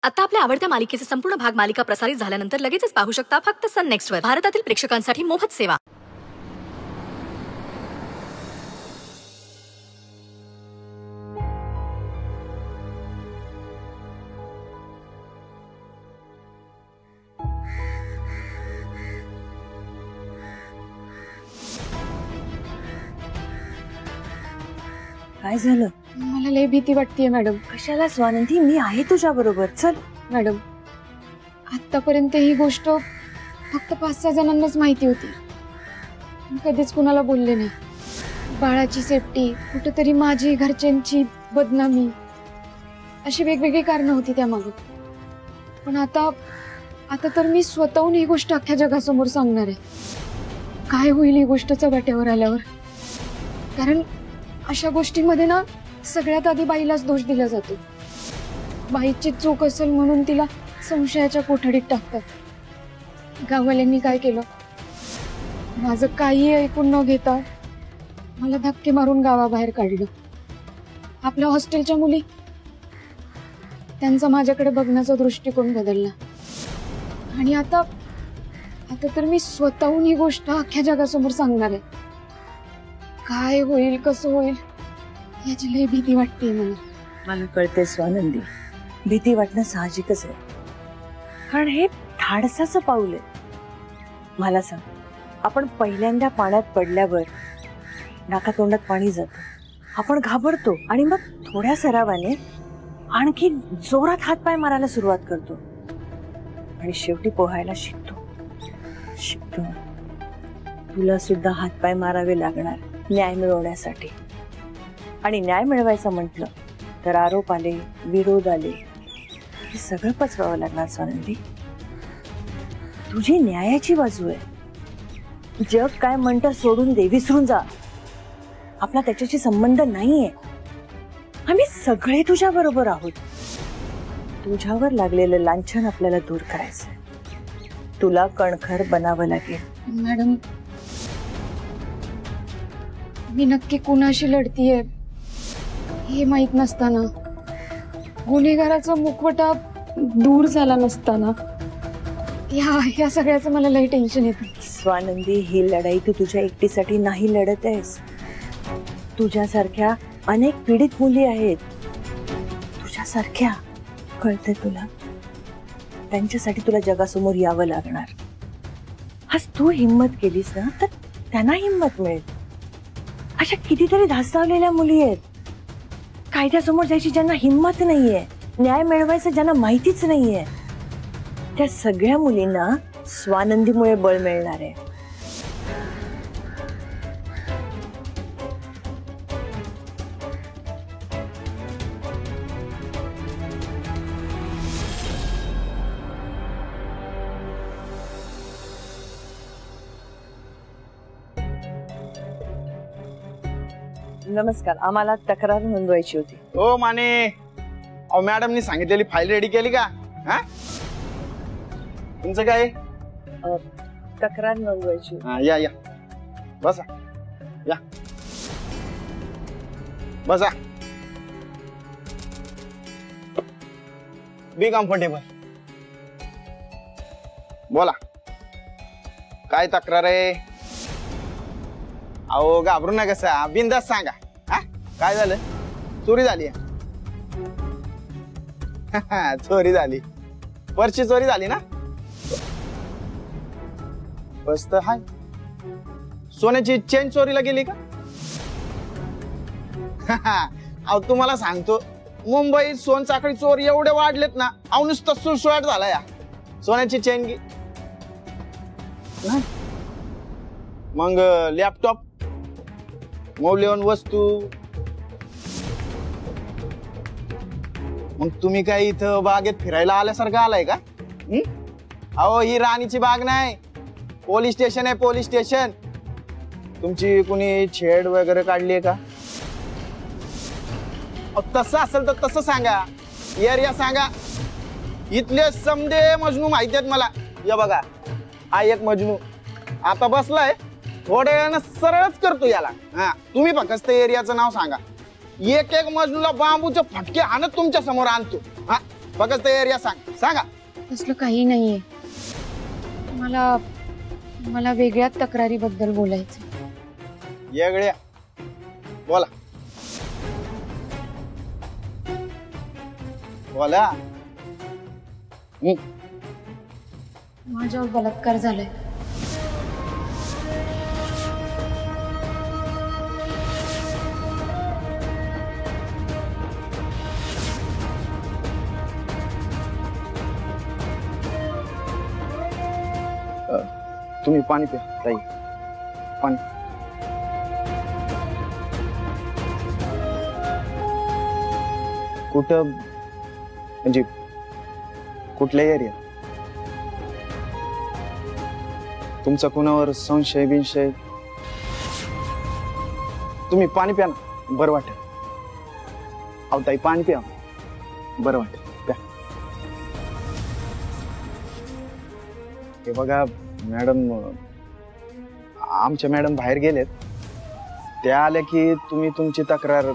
आता आपल्या आवडत्या मालिकेचे संपूर्ण भाग मालिका प्रसारित झाल्यानंतर लगेचच पाहू शकता फक्त सन नेक्स्ट वर. भारतातील प्रेक्षकांसाठी मोफत सेवा. काय झालं? मला लय भीती वाटतेय मॅडम. कशाला स्वानंदी, मी आहे तुझ्या बरोबर. चल. मॅडम, आतापर्यंत ही गोष्ट फक्त 5-6 जणांनाच माहिती होती. मी कधीच कुणाला बोलले नाही. बाळाची सेफ्टी, कुठेतरी माझी, घरच्यांची बदनामी, अशी वेगवेगळी कारणं होती त्यामागे. पण आता तर मी स्वतःहून ही गोष्ट अख्ख्या जगासमोर सांगणार आहे. काय होईल ही गोष्ट चव्हाट्यावर आल्यावर? कारण अशा गोष्टींमध्ये ना सगळ्यात आधी बाईलाच दोष दिला जातो. बाईची चूक असेल म्हणून तिला संशयाच्या कोठडीत टाकतात. गाववाल्यांनी काय केलं, माझं काही ऐकून न घेता मला धक्के मारून गावाबाहेर काढलं. आपल्या हॉस्टेलच्या मुली, त्यांचा माझ्याकडे बघण्याचा दृष्टिकोन बदलला. आणि आता तर मी स्वतःहून ही गोष्ट अख्ख्या जगासमोर सांगणार आहे. काय होईल, कसं होईल याची लय भीती वाटते मला. मला कळते स्वानंदी, भीती वाटणं साहजिकच आहे. कारण हे धाडसाचं पाऊल आहे. मला सांग, आपण पहिल्यांदा पाण्यात पडल्यावर नाकातोंडात पाणी जातं, आपण घाबरतो आणि मग थोड्या सरावाने आणखी जोरात हातपाय मारायला सुरुवात करतो आणि शेवटी पोहायला शिकतो. तुला सुद्धा हातपाय मारावे लागणार न्याय मिळवण्यासाठी. आणि न्याय मिळवायचं म्हटलं तर आरोप आले, विरोध आले, हे सगळं पचवावं लागणार स्वानंदी. तुझी न्यायाची बाजू आहे. जग काय म्हणतं सोडून दे, विसरून जा. आपला त्याच्याशी संबंध नाहीये. आम्ही सगळे तुझ्या बरोबर आहोत. तुझ्यावर लागलेलं लांछन आपल्याला दूर करायचंय. तुला कणखर बनावं लागेल. मॅडम, मी नक्की कुणाशी लढतीये हे माहित नसताना, गुन्हेगाराचा मुखवटा दूर झाला नसताना, या सगळ्याचं मला लई टेन्शन येतं. स्वानंदी, ही लढाई तू तुझ्या एकटीसाठी नाही लढत आहेस. तुझ्यासारख्या अनेक पीडित मुली आहेत. तुझ्यासारख्या, कळते तुला? त्यांच्यासाठी तुला जगासमोर यावं लागणार. आज तू हिम्मत केलीस ना तर त्यांना हिम्मत मिळेल. अशा कितीतरी धास्तावलेल्या मुली आहेत कायद्यासमोर जायची, ज्यांना हिम्मत नाहीये. न्याय मिळवायचं ज्यांना माहितीच नाहीये. त्या सगळ्या मुलींना स्वानंदीमुळे बळ मिळणार आहे. नमस्कार, आम्हाला तक्रार नोंदवायची होती. ओ माने, अहो मॅडमनी सांगितलेली फाईल रेडी केली का? तुमचं काय? तक्रार नोंदवायची. या बसा, या बसा. Be comfortable. बोला, काय तक्रार आहे? अहो घाबरू नका कसा, बिंदास सांगा. काय झालं? चोरी झाली? चोरी झाली? पर्सची चोरी झाली ना? मस्त हाय. सोन्याची चेन चोरीला गेली का? अहो तुम्हाला सांगतो, मुंबईत सोनसाखळी चोरी एवढे वाढलेत ना, अहो नुसतं सुळसुळाट झाला या सोन्याची चेन गी. मग लॅपटॉप, मौल्यवान वस्तू, मग तुम्ही काय इथं बागेत फिरायला आल्यासारखं आलाय का? अहो ही राणीची बाग नाही, पोलीस स्टेशन आहे, पोलीस स्टेशन. तुमची कुणी छेड वगैरे काढली आहे का? तसं असेल तर तसं सांगा, एरिया सांगा. इथले समदे मजनू माहिती आहेत मला. या बघा, हा एक मजनू आता बसलाय, थोड्या वेळानं सरळच करतो याला. तुम्ही फक्त एरियाचं नाव सांगा. एक मजनूला बांबूचे फटके आणत तुमच्या समोर आणतो. फक्त एरिया सांग, सांगा. तसलं काही नाहीये. मला मला वेगळ्या तक्रारीबद्दल बोलायचं. वेगळ्या बोला बोला. माझ्यावर बलात्कार झालाय. तुम्ही पाणी प्या ताई, पाणी. कुठं म्हणजे कुठल्या एरिया? तुमचा कुणावर संशय बिनशय? तुम्ही पाणी प्या ना, बरं वाटेल. अहो ताई पाणी प्या, बरं वाटेल, प्या. हे बघा मॅडम, आमच्या मॅडम बाहेर गेलेत. त्या आल्या की तुम्ही तुमची तक्रार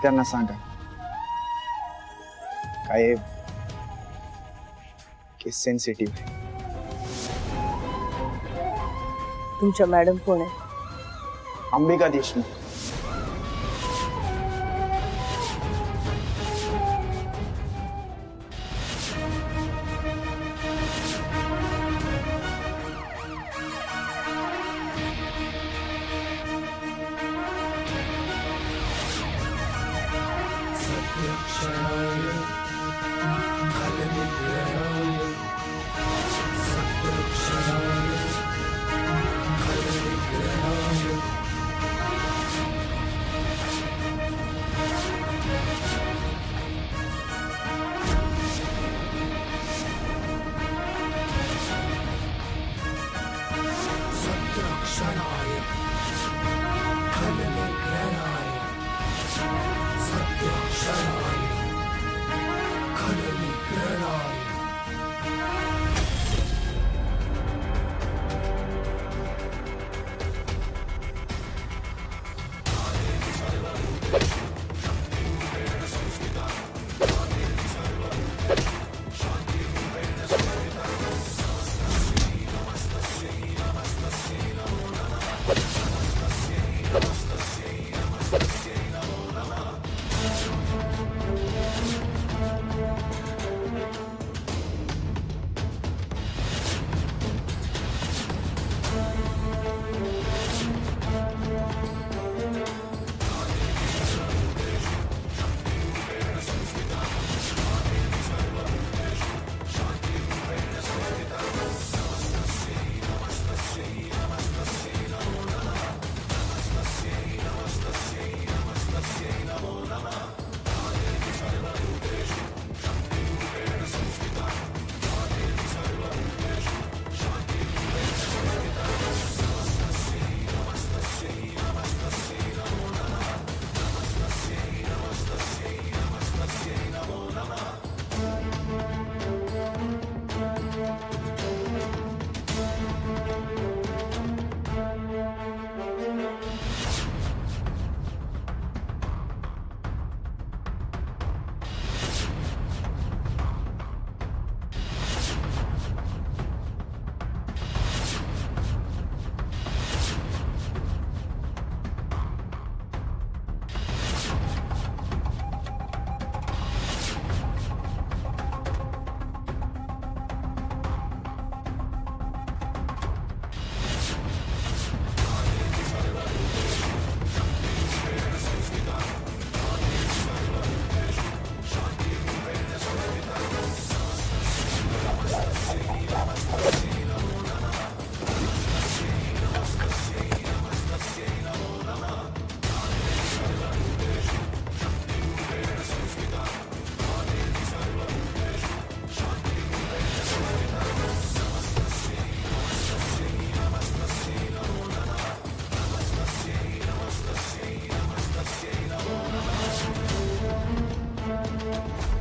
त्यांना सांगा. काय केस सेन्सिटिव्ह आहे. तुमच्या मॅडम कोण आहे? अंबिका देशमुख.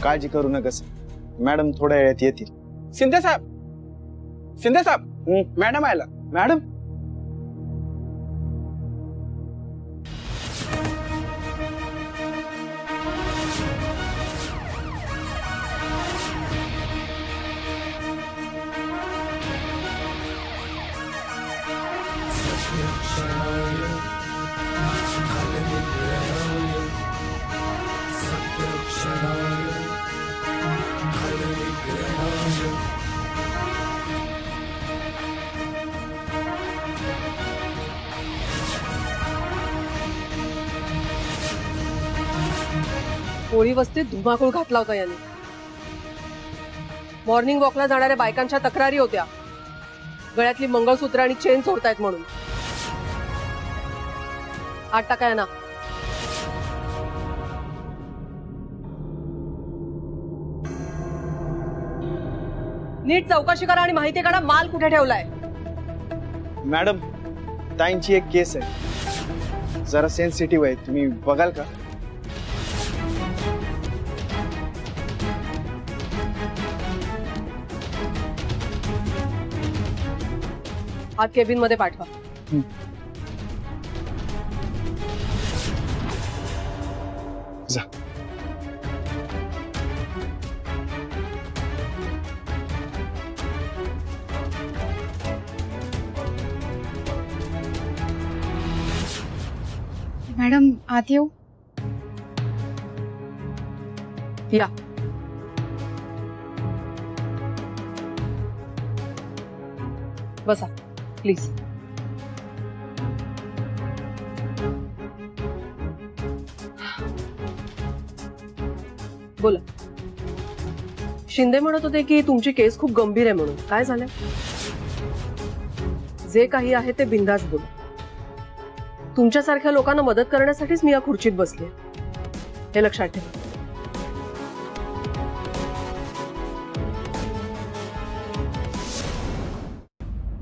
काळजी करू नकोस, मॅडम थोड्या वेळात येतील. शिंदे साहेब, शिंदे साहेब, मॅडम आयला. मॅडम कोळी वस्तीत धुमाकूळ घातला होता याने. मॉर्निंग वॉकला जाणाऱ्या बायकांच्या तक्रारी होत्या, गळ्यातली मंगळसूत्र आणि चेन चोरतायत म्हणून. आत टाकाय ना. नीट चौकशी करा आणि माहिती काढा माल कुठे ठेवलाय. मॅडम, ताईंची एक केस आहे, जरा सेन्सिटिव्ह आहे, तुम्ही बघाल का? आत केबिन मध्ये पाठवा. जा. मॅडम आत येऊ? या. बसा प्लीज. बोला. शिंदे म्हणत होते की तुमची केस खूप गंभीर आहे म्हणून. काय झालंय? जे काही आहे ते बिंदास बोला. तुमच्यासारख्या लोकांना मदत करण्यासाठीच मी या खुर्चीत बसले, हे लक्षात ठेवा.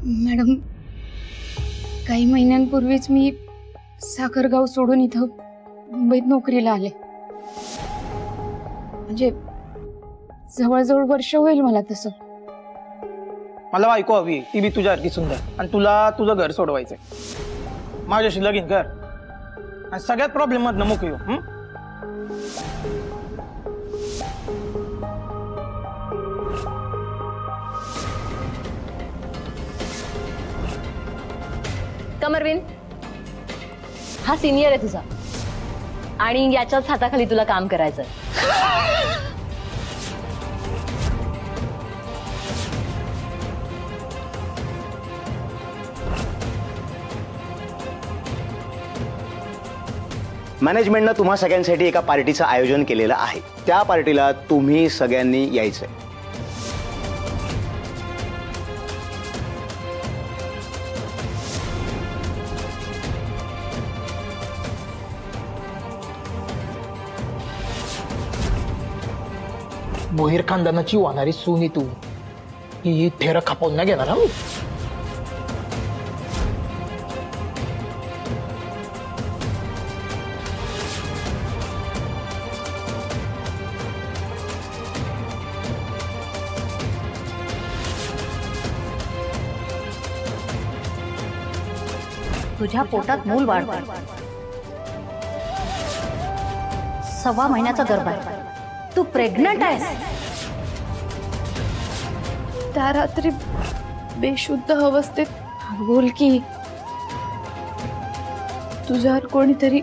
मॅडम, काही महिन्यांपूर्वीच मी साखरगाव सोडून इथं मुंबईत नोकरीला आले. म्हणजे जवळजवळ वर्ष होईल मला तसं. मला बायको हवी, ती बी तुझ्यासारखी सुंदर, आणि तुला तुझं घर सोडवायचंय. माझ्याशी लगीन कर आणि सगळ्यात प्रॉब्लेम मधनं मुक येऊ. कमरविन, हा सिनियर आहे तुझा आणि याच्याच हाताखाली तुला काम करायचंय. मॅनेजमेंटनं तुम्हा सगळ्यांसाठी एका पार्टीचं आयोजन केलेलं आहे. त्या पार्टीला तुम्ही सगळ्यांनी यायचंय. मोहीर खानदानाची वाहणारी सून तू, ही थेर खापवून नाही घेणार. मी तुझ्या पोटात मूल वाढतंय. 6 महिन्याचा गर्भ आहे. तू प्रेग्नंट आहेस. त्या रात्री बेशुद्ध अवस्थेत बोल की तुझ्यावर कोणीतरी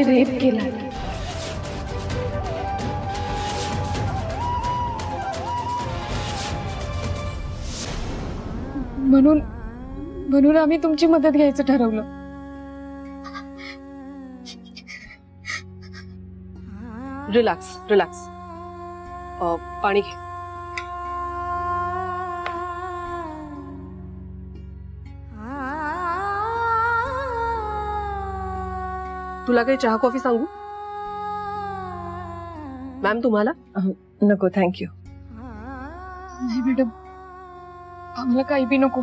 रेप केला. म्हणून आम्ही तुमची मदत घ्यायचं ठरवलं. Relax relax. पाणी घे. तुला काही चहा कॉफी सांगू? मॅम तुम्हाला? नको, थँक्यू. नाही मॅडम, आम्हाला काही बी नको.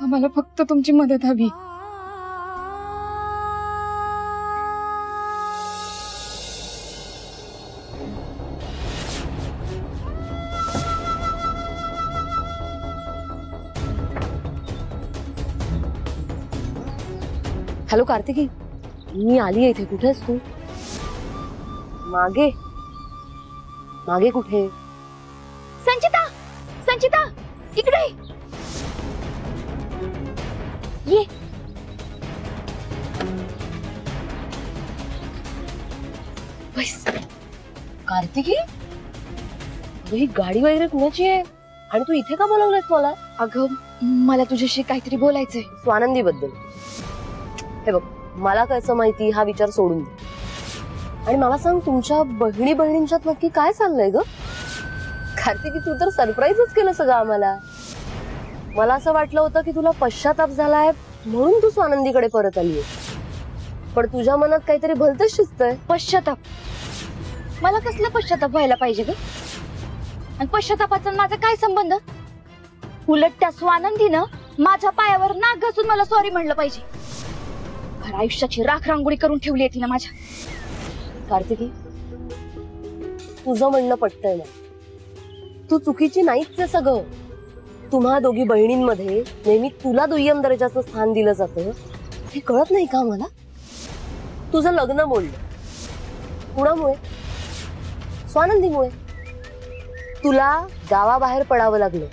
आम्हाला फक्त तुमची मदत हवी. हॅलो कार्तिकी, मी आली इथे. कुठे आहेस तू? मागे मागे कुठे? संचिता, संचिता इकडे ये. बस. कार्तिकी, ही गाडी वगैरे कुणाची आहे आणि तू इथे का बोलवलंस मला? अगं, मला तुझ्याशी काहीतरी बोलायचंय. स्वानंदी बद्दल. हे बघ, मला कसं माहिती हा विचार सोडून दे. आणि मला सांग, तुमच्या बहिणी बहिणींच्यात नक्की काय चाललंय ग? कार्तिकी, तू तर सरप्राईजच केलं सगळं आम्हाला. मला असं वाटलं होतं की तुला पश्चाताप झालाय म्हणून तू स्वानंदीकडे परत आलीये, पण तुझ्या मनात काहीतरी भलतंच शिजतंय. पश्चाताप? मला कसला पश्चाताप व्हायला पाहिजे ग? आणि पश्चातापाचा माझा काय संबंध? उलट त्या स्वानंदीनं माझ्या पायावर नाक घासून मला सॉरी म्हणलं पाहिजे. खरं आयुष्याची राख रांगोळी करून ठेवली आहे तिनं माझ्या. कार्तिकी, तुझं म्हणणं पटतंय ना. तू चुकीची नाहीच आहे सगळं. तुम्हा दोघी बहिणींमध्ये नेहमी तुला दुय्यम दर्जाचं स्थान दिलं जातं, हे कळत नाही का मला? तुझं लग्न मोडलं कुणामुळे? स्वानंदीमुळे. तुला गावाबाहेर पडावं लागलं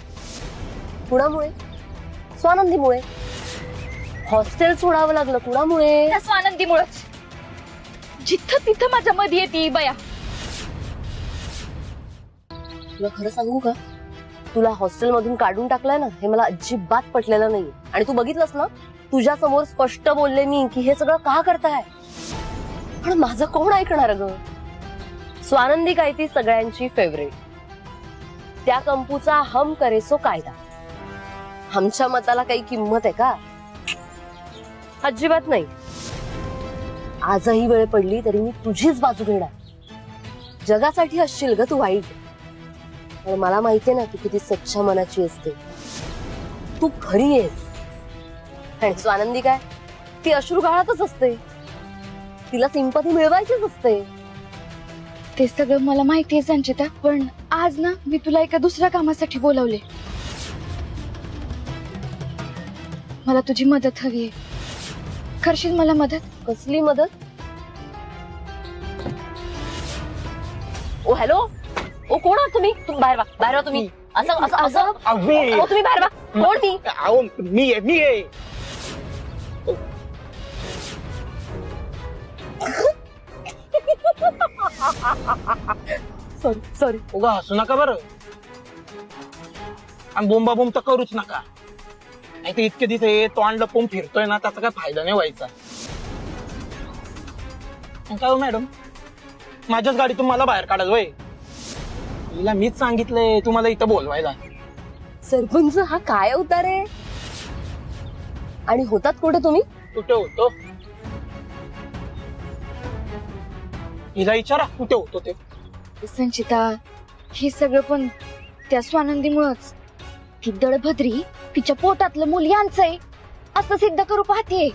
कुणामुळे? स्वानंदीमुळे. हॉस्टेल सोडावं लागलं कुणामुळे? त्या स्वानंदीमुळेच. जिथं तिथं माझ्या मध्ये येते बया. तुला खरं सांगू का, तुला हॉस्टेलमधून काढून टाकलंय ना, हे मला अजिबात पटलेलं नाही. आणि तू बघितलंस ना, तुझ्या समोर स्पष्ट बोलले मी की हे सगळं का करताय. पण माझं कोण ऐकणार ग? स्वानंदी काय ती सगळ्यांची फेवरेट. त्या कंपूचा हम करे सो कायदा. आमच्या मताला काही किंमत आहे का? अजिबात नाही. आजही वेळ पडली तरी मी तुझीच बाजू घेणार. जगासाठी असशील ग तू वाईट, पण मला माहितीये ना तू किती सच्च्या मनाची असते. तू खरी आहेस. आणि स्वानंदी काय, ती अश्रू गाळातच असते. तिला सिंपती मिळवायचीच असते. ते सगळं मला माहिती आहे संचिता, पण आज ना मी तुला एका दुसऱ्या कामासाठी बोलवले. मला तुझी मदत हवी आहे. करशील मला मदत? कसली मदत? ओ हॅलो, ओ कोण आहात तुम्ही? बाहेर वा, बाहेर वा तुम्ही. असं असं असं ओ, तुम्ही बाहेर वा. कोण मी? मी आहे. Sorry sorry. उगा हसू नका बरं, आणि बोंबा बोंब तर करूच नका. नाही तर इतके दिवस तोंड लपवून फिरतोय ना, त्याचा काय फायदा नाही व्हायचा. काय हो मॅडम, माझ्याच गाडीतून मला बाहेर काढाल वय? तिला मीच सांगितलंय तुम्हाला इथं बोलवायला. सरपंच हा काय अवतार आहे? आणि होतात कुठे तुम्ही? कुठे होतो हिला विचारा, कुठे होतो ते. संचिता, हे सगळं पण त्या स्वानंदीमुळंच. ती दळभद्री तिच्या पोटातलं मूल यांचं आहे असं सिद्ध करू पाहते.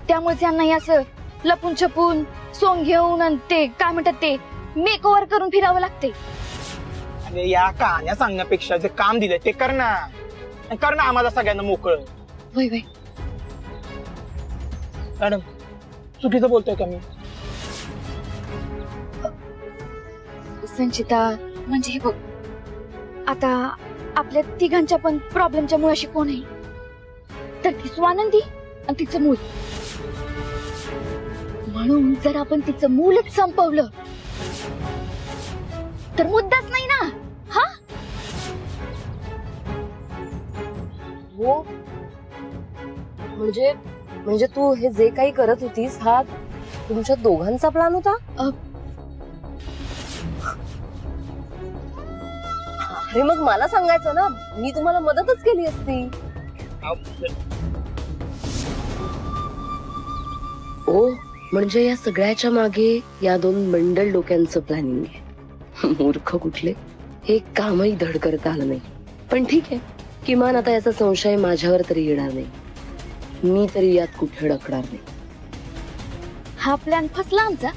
त्यामुळे यांना असं लपून छपून सोंग घेऊन आणि ते काय म्हणतात ते मेक ओव्हर करून फिरावं लागते. अरे या कहाण्या सांगण्यापेक्षा जे काम दिलंय ते कर ना, कर ना आम्हाला सगळ्यांना मोकळं. वय वय. मॅडम चुकीचं बोलतोय का मी? संचिता, म्हणजे हे बघ, आता आपल्या तिघांच्या पण प्रॉब्लेमच्या मुळाशी कोण आहे? तर ती स्वानंदी आणि तिचं मूल. म्हणून जर आपण तिचं मूलच संपवलं तर मुद्दाच नाही ना. हा हो, म्हणजे तू हे जे काही करत होतीस हा तुमच्या दोघांचा प्लॅन होता? अरे मग मला सांगायचं ना, मी तुम्हाला मदतच केली असती. ओ, म्हणजे या सगळ्याच्या मागे या दोन मंडल डोक्यांचं प्लॅनिंग आहे. मूर्ख कुठले, हे कामही धड करता आलं नाही. पण ठीक आहे, किमान आता याचा संशय माझ्यावर तरी येणार नाही. मी तरी यात कुठे अडकणार नाही. हा प्लॅन फसला आमचा,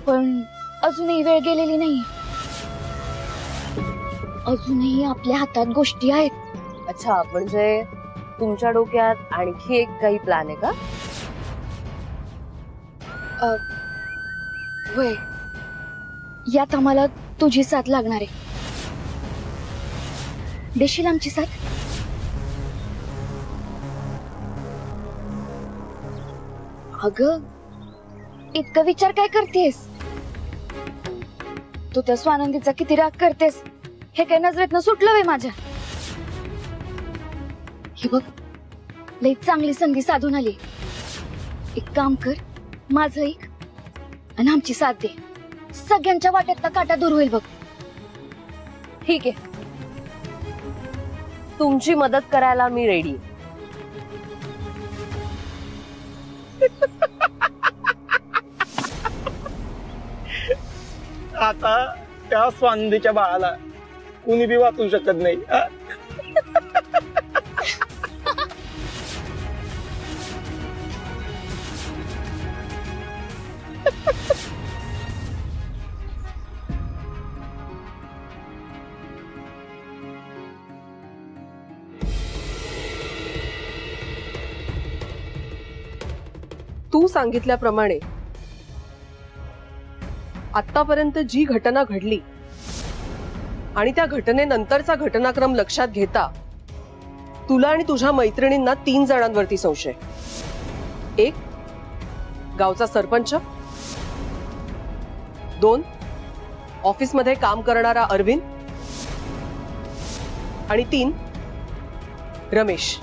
पण अजूनही वेळ गेलेली नाही. अजूनही आपल्या हातात गोष्टी आहेत. अच्छा, म्हणजे तुमच्या डोक्यात आणखी एक काही प्लॅन आहे का? होय, यात आम्हाला तुझी साथ लागणार आहे. देशील आमची साथ? अगं, इतका विचार काय करतेस? तू त्या स्वानंदीचा किती राग करतेस हे काय नजरेतनं सुटलं वे माझ्या. हे बघ, लई चांगली संधी साधून आली. एक काम कर, माझं ऐक आणि आमची साथ दे. सगळ्यांच्या वाट्यातला काटा दूर होईल बघ. ठीक आहे, तुमची मदत करायला मी रेडी. आता त्या स्वानंदीच्या बाळाला कुणी बी वाचू शकत नाही. तू सांगितल्याप्रमाणे आतापर्यंत जी घटना घडली आणि त्या घटनेनंतरचा घटनाक्रम लक्षात घेता तुला आणि तुझ्या मैत्रिणींना 3 जणांवरती संशय. 1 गावचा सरपंच, 2 ऑफिसमध्ये काम करणारा अरविंद आणि 3 रमेश.